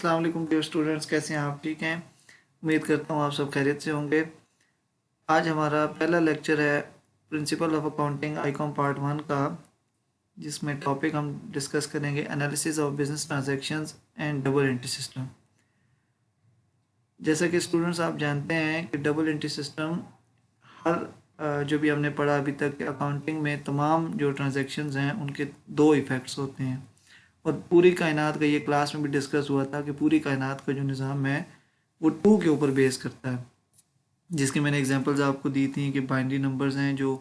अस्सलाम वालेकुम dear students, कैसे हैं आप? ठीक हैं, उम्मीद करता हूँ आप सब खैरियत से होंगे। आज हमारा पहला लेक्चर है principle of accounting Icom part 1 का, जिसमें टॉपिक हम डिस्कस करेंगे analysis of business transactions and double entry system. जैसा कि स्टूडेंट्स आप जानते हैं कि डबल एंट्री सिस्टम हर जो भी हमने पढ़ा अभी तक अकाउंटिंग में तमाम जो ट्रांजैक्शंस हैं उनके दो इफ़ेक्ट्स होते हैं, और पूरी कायनात का ये क्लास में भी डिस्कस हुआ था कि पूरी कायनात का जो निज़ाम है वो टू के ऊपर बेस करता है, जिसकी मैंने एग्जांपल्स आपको दी थी कि बाइनरी नंबर्स हैं जो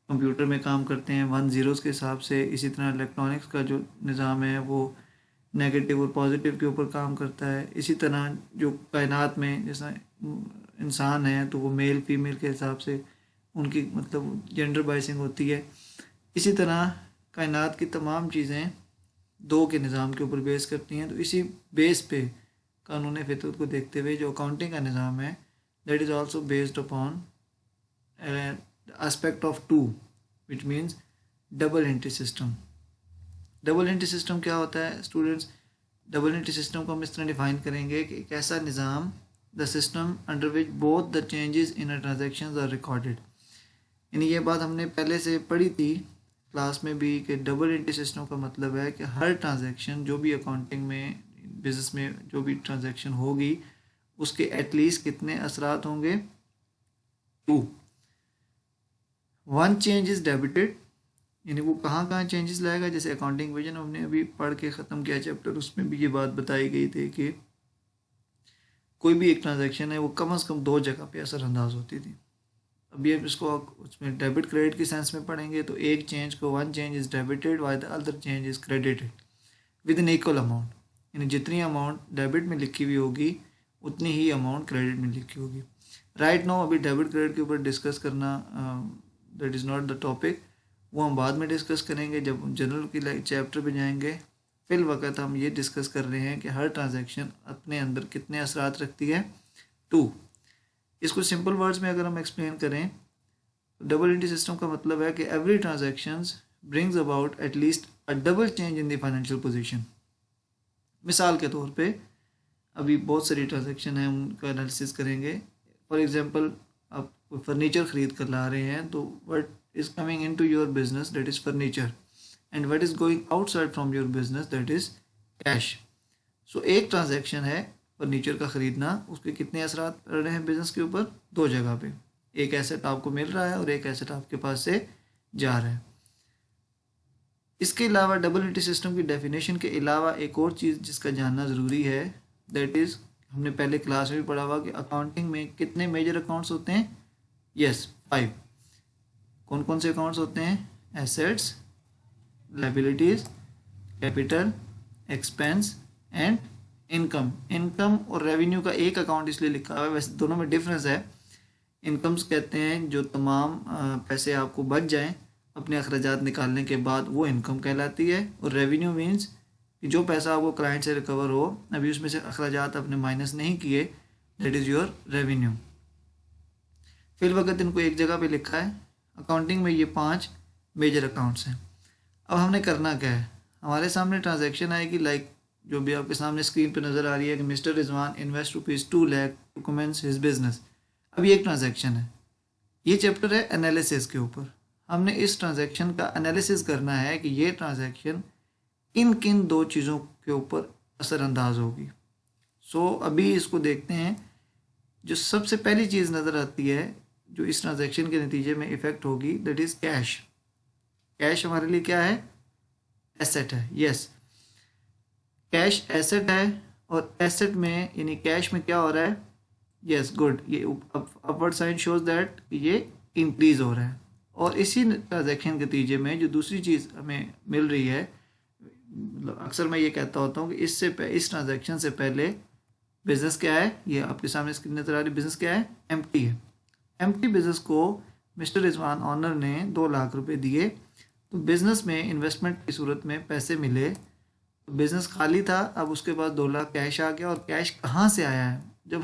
कंप्यूटर में काम करते हैं 1 ज़ीरोज़ के हिसाब से। इसी तरह इलेक्ट्रॉनिक्स का जो निज़ाम है वो नेगेटिव और पॉजिटिव के ऊपर काम करता है। इसी तरह जो कायनात में जैसा इंसान है तो वो मेल फीमेल के हिसाब से उनकी मतलब जेंडर बाइसिंग होती है। इसी तरह कायनात की तमाम चीज़ें दो के निज़ाम के ऊपर बेस करती हैं। तो इसी बेस पे कानून फितरत को देखते हुए जो अकाउंटिंग का निज़ाम है that is also based upon aspect of two, which means double entry system. Double entry system क्या होता है स्टूडेंट्स? डबल एंट्री सिस्टम को हम इस तरह डिफाइन करेंगे कि एक ऐसा निज़ाम, the system under which both the changes in a transactions are recorded. यानी ये बात हमने पहले से पढ़ी थी क्लास में भी कि डबल एंट्री सिस्टम का मतलब है कि हर ट्रांजैक्शन जो भी अकाउंटिंग में बिजनेस में जो भी ट्रांजैक्शन होगी उसके एटलीस्ट कितने असरात होंगे? 2। 1 चेंज इज़ डेबिटेड, यानी वो कहाँ कहाँ चेंजेस लाएगा। जैसे अकाउंटिंग विजन हमने अभी पढ़ के ख़त्म किया चैप्टर, उसमें भी ये बात बताई गई थी कि कोई भी एक ट्रांजैक्शन है वो कम से कम 2 जगह पे असरअंदाज होती थी। अभी अब इसको उसमें डेबिट क्रेडिट के सेंस में पढ़ेंगे तो एक चेंज को 1 change is debited while the other change is credited with an equal amount. यानी जितनी अमाउंट डेबिट में लिखी हुई होगी उतनी ही अमाउंट क्रेडिट में लिखी होगी। राइट नाउ अभी डेबिट क्रेडिट के ऊपर डिस्कस करना that is not the topic, वो हम बाद में डिस्कस करेंगे जब जनरल की चैप्टर पे जाएंगे। फिल वक्त हम ये डिस्कस कर रहे हैं कि हर ट्रांजैक्शन अपने अंदर कितने असरात रखती है? 2। इसको सिंपल वर्ड्स में अगर हम एक्सप्लेन करें, डबल एंट्री सिस्टम का मतलब है कि every transactions brings about at least a double change in the financial position. मिसाल के तौर पे अभी बहुत सारी ट्रांजैक्शन हैं, उनका एनालिसिस करेंगे। फॉर एग्जांपल आप कोई फर्नीचर ख़रीद कर ला रहे हैं तो what is coming into your business that is furniture, and what is going outside from your business that is cash. So एक ट्रांजैक्शन है फर्नीचर का ख़रीदना, उसके कितने असरात पड़ रहे हैं बिजनेस के ऊपर? 2 जगह पे। एक एसेट आपको मिल रहा है और एक एसेट आपके पास से जा रहा है। इसके अलावा डबल एंट्री सिस्टम की डेफिनेशन के अलावा एक और चीज़ जिसका जानना ज़रूरी है दैट इज़, हमने पहले क्लास में भी पढ़ा हुआ कि अकाउंटिंग में कितने मेजर अकाउंट्स होते हैं? यस, 5। कौन कौन से अकाउंट्स होते हैं? Assets, liabilities, capital, expense and income. Income और रेवेन्यू का एक अकाउंट इसलिए लिखा हुआ है, वैसे दोनों में डिफरेंस है। इनकम्स कहते हैं जो तमाम पैसे आपको बच जाएं अपने अखराजात निकालने के बाद, वो इनकम कहलाती है। और रेवेन्यू मीन्स कि जो पैसा आपको क्लाइंट से रिकवर हो, अभी उसमें से अखराजात आपने माइनस नहीं किए, दैट इज़ योर रेवेन्यू। फिल वक्त इनको एक जगह पे लिखा है। अकाउंटिंग में ये 5 मेजर अकाउंट्स हैं। अब हमने करना क्या है? हमारे सामने ट्रांजैक्शन आएगी लाइक जो भी आपके सामने स्क्रीन पे नज़र आ रही है कि mister Rizwan invest ₹2 lakh to commence his business. अब ये एक ट्रांजैक्शन है। ये चैप्टर है एनालिसिस के ऊपर। हमने इस ट्रांजैक्शन का एनालिसिस करना है कि ये ट्रांजैक्शन किन किन 2 चीज़ों के ऊपर असरअंदाज होगी। सो अभी इसको देखते हैं। जो सबसे पहली चीज़ नज़र आती है जो इस ट्रांजैक्शन के नतीजे में इफ़ेक्ट होगी दैट इज़ कैश। कैश हमारे लिए क्या है? एसेट है। यस, कैश एसेट है, और एसेट में यानी कैश में क्या हो रहा है? यस, गुड, ये अपवर्ड साइन शोज दैट ये इंक्रीज हो रहा है। और इसी ट्रांजैक्शन के नतीजे में जो दूसरी चीज़ हमें मिल रही है, मतलब अक्सर मैं ये कहता होता हूँ कि इस ट्रांजैक्शन से पहले बिजनेस क्या है? ये आपके सामने स्क्रीन नजर आ रही, बिजनेस क्या है? एम्प्टी है। एम्प्टी बिजनेस को मिस्टर रिजवान ऑनर ने 2 लाख रुपए दिए, तो बिजनेस में इन्वेस्टमेंट की सूरत में पैसे मिले, तो बिजनेस खाली था। अब उसके पास 2 लाख कैश आ गया। और कैश कहाँ से आया है? जब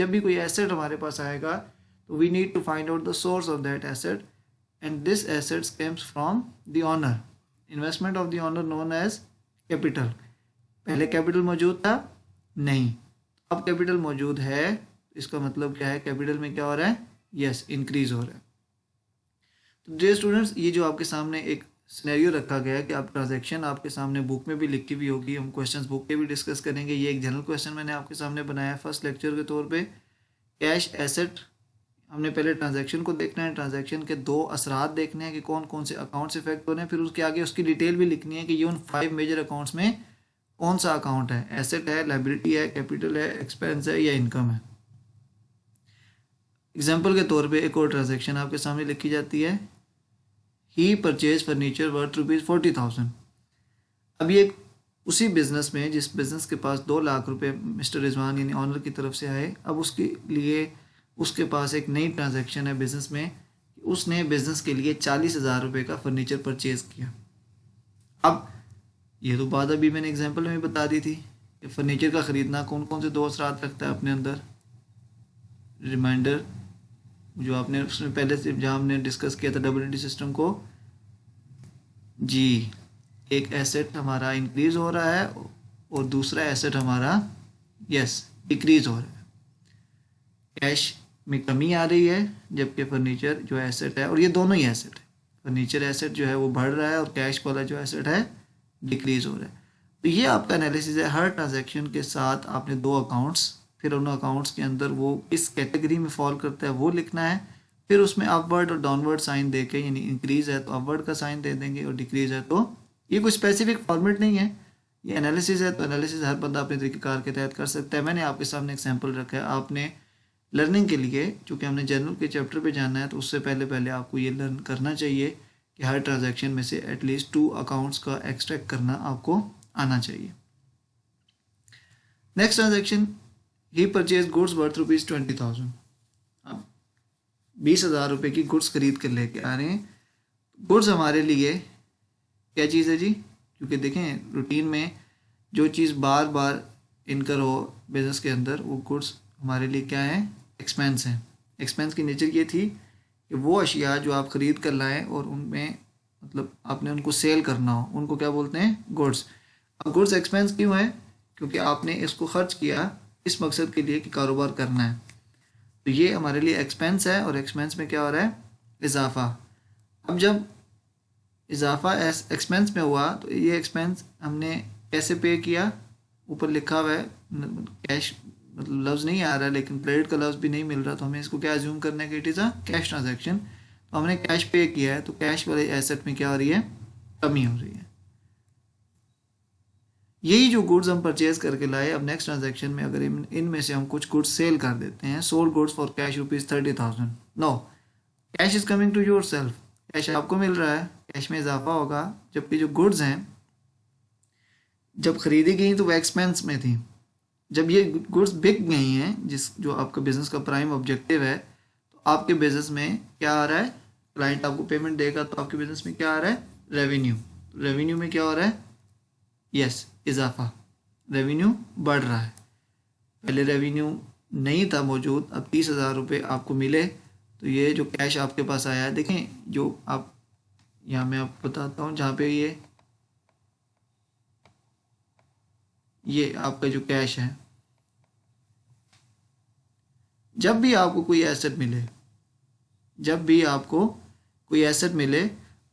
भी कोई एसेट हमारे पास आएगा तो we need to find out the source of that asset, and this assets comes from the owner. Investment of the owner known as capital. पहले कैपिटल मौजूद था, नहीं। अब कैपिटल मौजूद है, इसका मतलब क्या है, कैपिटल में क्या हो रहा है, यस इंक्रीज हो रहा है। तो डियर स्टूडेंट्स, ये जो आपके सामने एक सिनेरियो रखा गया है कि आप ट्रांजैक्शन आपके सामने बुक में भी लिखी हुई होगी, हम क्वेश्चंस बुक के भी डिस्कस करेंगे। ये एक जनरल क्वेश्चन मैंने आपके सामने बनाया है फर्स्ट लेक्चर के तौर पे। कैश एसेट, हमने पहले ट्रांजैक्शन को देखना है, ट्रांजैक्शन के दो असरात देखने हैं कि कौन कौन से अकाउंट्स इफेक्ट हो रहे हैं, फिर उसके आगे उसकी डिटेल भी लिखनी है कि ये उन 5 मेजर अकाउंट्स में कौन सा अकाउंट है, एसेट है, लाइबिलिटी है, कैपिटल है, एक्सपेंस है या इनकम है। एग्जाम्पल के तौर पे एक और ट्रांजैक्शन आपके सामने लिखी जाती है, ही परचेज फर्नीचर वर्थ ₹40,000। अब ये उसी बिजनेस में, जिस बिजनेस के पास 2 लाख रुपए मिस्टर रिजवान यानी ऑनर की तरफ से आए, अब उसके लिए उसके पास एक नई ट्रांजैक्शन है बिजनेस में, उसने बिजनेस के लिए 40,000 रुपये का फर्नीचर परचेज किया। अब ये तो बात अभी मैंने एग्जांपल में बता दी थी कि फर्नीचर का ख़रीदना कौन कौन से 2 असरात रखता है अपने अंदर। रिमाइंडर जो आपने उसमें पहले से जहाँ हमने डिस्कस किया था डब्ल्यूटी सिस्टम को, जी एक एसेट हमारा इंक्रीज हो रहा है और दूसरा एसेट हमारा यस डिक्रीज हो रहा है। कैश में कमी आ रही है जबकि फर्नीचर जो एसेट है, और ये दोनों ही एसेट है, फर्नीचर एसेट जो है वो बढ़ रहा है और कैश वाला जो एसेट है डिक्रीज हो रहा है। तो ये आपका एनालिसिस है। हर ट्रांजैक्शन के साथ आपने 2 अकाउंट्स, फिर उन अकाउंट्स के अंदर वो किस कैटेगरी में फॉल करता है वो लिखना है, फिर उसमें अपवर्ड और डाउनवर्ड साइन दे के, यानी इंक्रीज है तो अपवर्ड का साइन दे देंगे और डिक्रीज है तो, ये कोई स्पेसिफिक फॉर्मेट नहीं है, ये एनालिसिस है। तो एनालिसिस हर बंदा अपने तरीक़ेकार के तहत कर सकता है। मैंने आपके सामने एग्जाम्पल रखा है, आपने लर्निंग के लिए, चूँकि हमने जनरल के चैप्टर पे जाना है तो उससे पहले आपको ये लर्न करना चाहिए कि हर ट्रांजैक्शन में से एटलीस्ट 2 अकाउंट्स का एक्सट्रैक्ट करना आपको आना चाहिए। नेक्स्ट ट्रांजैक्शन, ही परचेज गुड्स वर्थ ₹20,000। अब 20,000 रुपये की गुड्स खरीद कर लेके आ रहे हैं। गुड्स हमारे लिए क्या चीज़ है जी, क्योंकि देखें रूटीन में जो चीज़ बार बार इनकर हो बिजनेस के अंदर, वो गुड्स हमारे लिए क्या है, एक्सपेंस है। एक्सपेंस की नेचर ये थी कि वो अशिया जो आप ख़रीद कर लाएँ और उनमें मतलब आपने उनको सेल करना हो, उनको क्या बोलते हैं, गुड्स। अब गुड्स एक्सपेंस क्यों है, क्योंकि आपने इसको खर्च किया इस मकसद के लिए कि कारोबार करना है, तो ये हमारे लिए एक्सपेंस है। और एक्सपेंस में क्या हो रहा है, इजाफा। अब जब इजाफा एक्सपेंस में हुआ तो ये एक्सपेंस हमने कैसे पे किया, ऊपर लिखा हुआ है, कैश मतलब लफ्ज़ नहीं आ रहा है लेकिन क्रेडिट का लफ्ज़ भी नहीं मिल रहा, तो हमें इसको क्या अज्यूम करना है कि it is a cash transaction. तो हमने कैश पे किया है, तो कैश वाले एसेट में क्या हो रही है, कमी हो रही है। यही जो गुड्स हम परचेज करके लाए, अब नेक्स्ट ट्रांजैक्शन में अगर इनमें से हम कुछ गुड्स सेल कर देते हैं, sold goods for cash ₹30,000, no cash is coming to your self, cash आपको मिल रहा है, कैश में इजाफा होगा। जबकि जो गुड्स हैं जब खरीदी गई तो वह एक्सपेंस में थी, जब ये गुड्स बिक गई हैं, जो आपका बिजनेस का प्राइम ऑब्जेक्टिव है, तो आपके बिजनेस में क्या आ रहा है, क्लाइंट आपको पेमेंट देगा तो आपके बिजनेस में क्या आ रहा है, रेवेन्यू। रेवेन्यू में क्या हो रहा है, यस इजाफा, रेवेन्यू बढ़ रहा है। पहले रेवेन्यू नहीं था मौजूद, अब 30,000 रुपये आपको मिले, तो ये जो कैश आपके पास आया है, देखें जो आप यहाँ मैं आपको बताता हूँ, जहाँ पे ये आपका जो कैश है, जब भी आपको कोई एसेट मिले, जब भी आपको कोई एसेट मिले,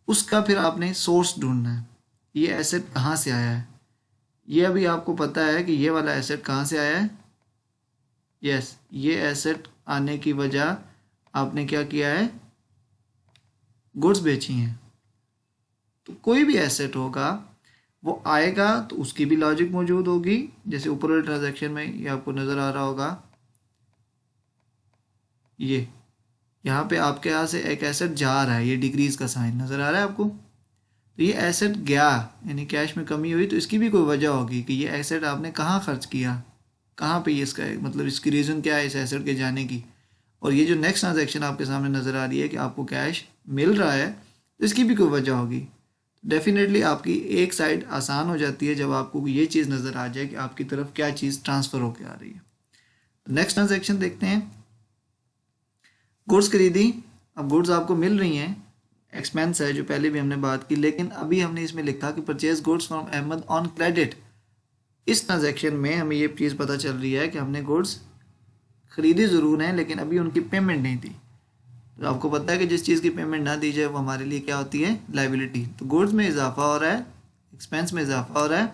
उसका फिर आपने सोर्स ढूंढना है, ये एसेट कहाँ से आया है। ये अभी आपको पता है कि ये वाला एसेट कहाँ से आया है, यस ये एसेट आने की वजह आपने क्या किया है, गुड्स बेची हैं। तो कोई भी एसेट होगा वो आएगा तो उसकी भी लॉजिक मौजूद होगी, जैसे ऊपर वाले ट्रांजैक्शन में ये आपको नज़र आ रहा होगा, ये यहाँ पे आपके यहाँ से एक एसेट जा रहा है, ये डिक्रीज का साइन नज़र आ रहा है आपको, तो ये एसेट गया यानी कैश में कमी हुई, तो इसकी भी कोई वजह होगी कि ये एसेट आपने कहाँ खर्च किया, कहाँ पे, ये इसका मतलब इसकी रीज़न क्या है इस एसेट के जाने की। और ये जो नेक्स्ट ट्रांजैक्शन आपके सामने नज़र आ रही है कि आपको कैश मिल रहा है, तो इसकी भी कोई वजह होगी। डेफिनेटली आपकी एक साइड आसान हो जाती है जब आपको ये चीज़ नज़र आ जाए कि आपकी तरफ क्या चीज़ ट्रांसफ़र होकर आ रही है। नेक्स्ट ट्रांजैक्शन देखते हैं, गुड्स खरीदी, अब गुड्स आपको मिल रही हैं, एक्सपेंस है जो पहले भी हमने बात की, लेकिन अभी हमने इसमें लिखा कि purchase goods from Ahmad on credit, इस ट्रांजैक्शन में हमें ये चीज़ पता चल रही है कि हमने गुड्स खरीदी ज़रूर हैं लेकिन अभी उनकी पेमेंट नहीं थी। तो आपको पता है कि जिस चीज़ की पेमेंट ना दी जाए वो हमारे लिए क्या होती है, लाइबिलिटी। तो गुड्स में इजाफा हो रहा है, एक्सपेंस में इजाफा हो रहा है,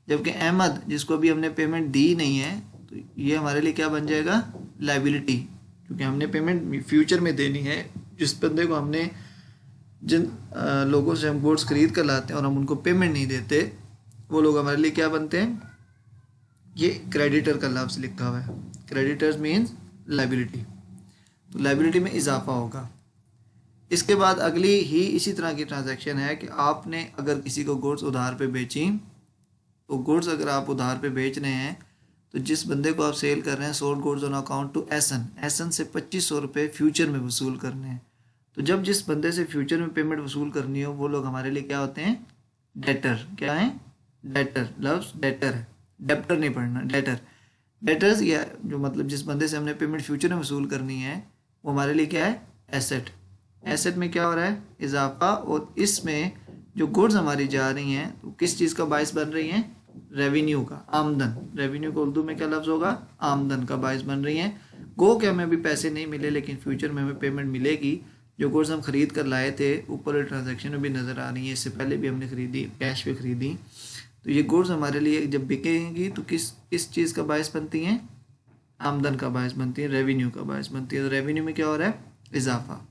जबकि अहमद जिसको अभी हमने पेमेंट दी नहीं है तो ये हमारे लिए क्या बन जाएगा, लाइबिलिटी, क्योंकि हमने पेमेंट फ्यूचर में देनी है। जिस बंदे को हमने जिन लोगों से हम गुड्स खरीद कर लाते हैं और हम उनको पेमेंट नहीं देते, वो लोग हमारे लिए क्या बनते हैं, ये क्रेडिटर का लफ्ज़ लिखा हुआ है, क्रेडिटर्स मीन्स लाइबिलिटी। तो लाइबिलिटी में इजाफा होगा। इसके बाद अगली ही इसी तरह की ट्रांजैक्शन है कि आपने अगर किसी को गुड्स उधार पे बेची, तो गुड्स अगर आप उधार पे बेच रहे हैं तो जिस बंदे को आप सेल कर रहे हैं, sold goods on account to Asan, Asan से 2500 रुपये फ्यूचर में वसूल करने हैं। तो जब जिस बंदे से फ्यूचर में पेमेंट वसूल करनी हो वो लोग हमारे लिए क्या होते हैं, डेटर। क्या है, डेटर, लफ्ज़ डेटर है, डेप्टर नहीं पढ़ना, डेटर। डेटर्स या जो मतलब जिस बंदे से हमने पेमेंट फ्यूचर में वसूल करनी है वो हमारे लिए क्या है, एसेट। एसेट में क्या हो रहा है, इजाफा। और इसमें जो गुड्स हमारी जा रही हैं तो किस चीज़ का बायस बन रही हैं, रेवेन्यू का, आमदन। रेवेन्यू को उर्दू में क्या लफ्ज़ होगा, आमदन का बायस बन रही हैं। गो के हमें अभी पैसे नहीं मिले लेकिन फ्यूचर में हमें पेमेंट मिलेगी। जो गुड्स हम खरीद कर लाए थे ऊपर ट्रांजैक्शन में भी नज़र आ रही है, इससे पहले भी हमने खरीदी, कैश पे खरीदी। तो ये गुड्स हमारे लिए जब बिकेंगी तो किस चीज़ का बायस बनती हैं, आमदन का बायस बनती है, रेवेन्यू का बायस बनती है। तो रेवेन्यू में क्या हो रहा है, इजाफा।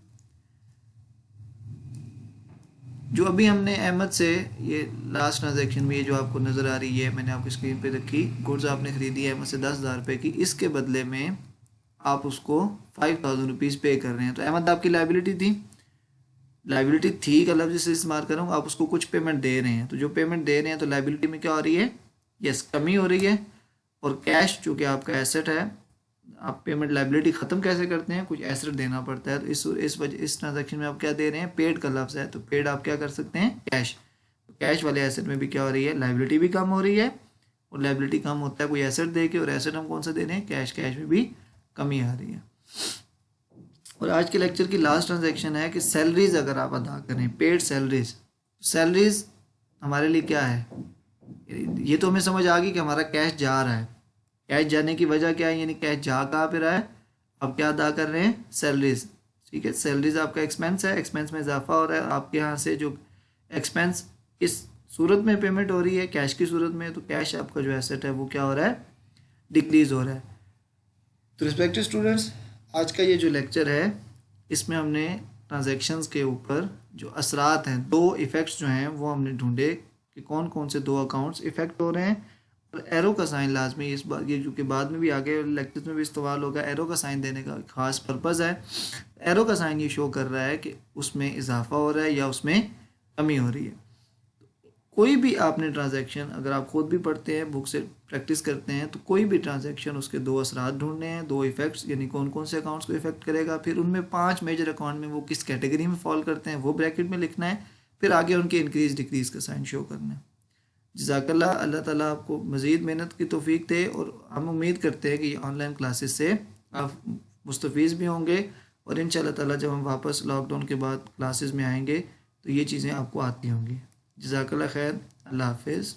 जो अभी हमने अहमद से ये लास्ट ट्रांजैक्शन में ये जो आपको नज़र आ रही है, मैंने आपकी स्क्रीन पे रखी, गुड्स आपने खरीदी है अहमद से 10,000 रुपये की, इसके बदले में आप उसको 5,000 रुपीज़ पे कर रहे हैं। तो अहमद आपकी लाइबिलिटी थी, लाइबिलिटी थी का लफ्ज़ से इस्तेमाल कर रहा हूँ, आप उसको कुछ पेमेंट दे रहे हैं। तो जो पेमेंट दे रहे हैं तो लाइबिलिटी में क्या हो रही है, यस, कमी हो रही है। और कैश चूँकि आपका एसेट है, आप पेमेंट लाइबिलिटी ख़त्म कैसे करते हैं, कुछ एसेट देना पड़ता है। तो इस ट्रांजैक्शन में आप क्या दे रहे हैं, पेड का लफ्ज़ है, तो पेड आप क्या कर सकते हैं, कैश। तो कैश वाले एसेट में भी क्या हो रही है, लाइबिलिटी भी कम हो रही है। और लाइबिलिटी कम होता है कोई एसेट दे के, और एसेट हम कौन सा दे रहे हैं, कैश। कैश में भी कमी आ रही है। और आज के लेक्चर की लास्ट ट्रांजैक्शन है कि सैलरीज अगर आप अदा करें, पेड सैलरीज। सैलरीज हमारे लिए क्या है, ये तो हमें समझ आ गई कि हमारा कैश जा रहा है। कैश जाने की वजह क्या है, यानी कैश जा कहाँ पे रहा है, अब क्या अदा कर रहे हैं, सैलरीज। ठीक है, सैलरीज आपका एक्सपेंस है, एक्सपेंस में इजाफा हो रहा है। आपके यहाँ से जो एक्सपेंस किस सूरत में पेमेंट हो रही है, कैश की सूरत में, तो कैश आपका जो एसेट है वो क्या हो रहा है, डिक्रीज हो रहा है। तो रिस्पेक्टेड स्टूडेंट्स, आज का ये जो लेक्चर है इसमें हमने ट्रांजैक्शंस के ऊपर जो असरात हैं, दो इफ़ेक्ट्स जो हैं वो हमने ढूंढे कि कौन कौन से दो अकाउंट्स इफ़ेक्ट हो रहे हैं। और एरो का साइन लाजमी, इस बात ये जो कि बाद में भी आगे लेक्चर्स में भी इस्तेमाल होगा, एरो का साइन देने का ख़ास पर्पज़ है। एरो का साइन ये शो कर रहा है कि उसमें इजाफा हो रहा है या उसमें कमी हो रही है। कोई भी आपने ट्रांजैक्शन, अगर आप खुद भी पढ़ते हैं, बुक से प्रैक्टिस करते हैं, तो कोई भी ट्रांजैक्शन उसके दो असरात ढूंढने हैं, दो इफ़ेक्ट्स, यानी कौन कौन से अकाउंट्स को इफेक्ट करेगा, फिर उनमें 5 मेजर अकाउंट में वो किस कैटेगरी में फॉल करते हैं वो ब्रैकेट में लिखना है, फिर आगे उनके इंक्रीज डिक्रीज का साइन शो करना है। जज़ाकल्लाह, अल्लाह ताला आपको मज़ीद मेहनत की तौफीक दे। और हम उम्मीद करते हैं कि ऑनलाइन क्लासेस से आप मुस्तफ़ीज़ भी होंगे, और इंशाअल्लाह ताला जब हम वापस लॉकडाउन के बाद क्लासेस में आएंगे तो ये चीज़ें आपको आती होंगी। जज़ाकल्लाह खैर, अल्लाह हाफिज़।